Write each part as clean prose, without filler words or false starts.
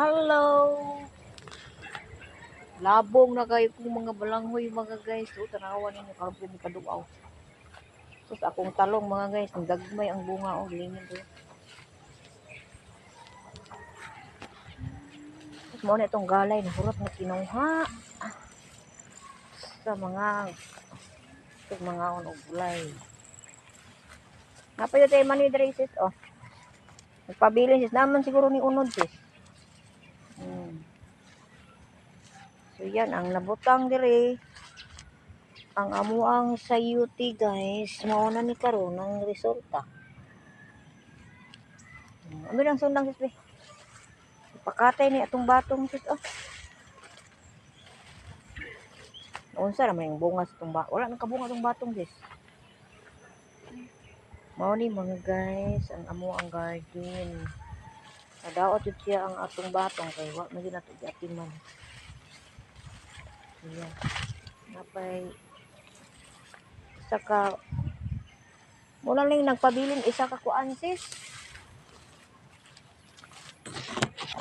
Hello! Labong na kayo kung mga balanghoy mga guys. So, tanawan ninyo karon po ni kaduaw. So, sa akong talong mga guys, ang dagmay ang bunga o gilingin ko. Tapos mo na itong galay na hurot na kinuha sa mga unog gulay. Napayo tayo mani dre sis, oh. Nagpabilin sis naman siguro ni unod sis. So yan ang nabutang dire. Ang amuang sayuti guys, mauna ni karon ang resulta. Ami lang sundang sis be. Pakatay ni atong batong sis, oh. Unsa naman yung bunga sa itong batong? Wala nang kabunga itong batong sis. Mao ni mga guys, ang amuang garden. Nadaot yun siya ang atong batong kay wa man nato giatiman. Ayan. Napay isa ka muna lang nagpabilin isa ka kuan sis.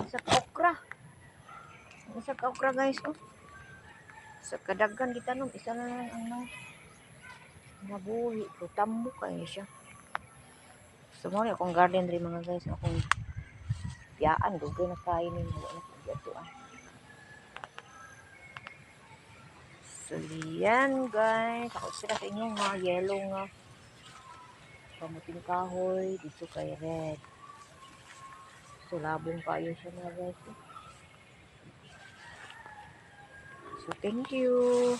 Isa ka okra. Isa ka okra guys, oh. Sa kadaghan gitanom isa na lang ang nabuhi ko tambo kay siya. So mo ni akong garden rin mga guys, akong yaan dugay na kain ni wala na kagatuan. So yan guys, ako sila sa inyo nga yellow nga kamuting kahoy dito kay red. So labong kayo siya mga guys. So thank you.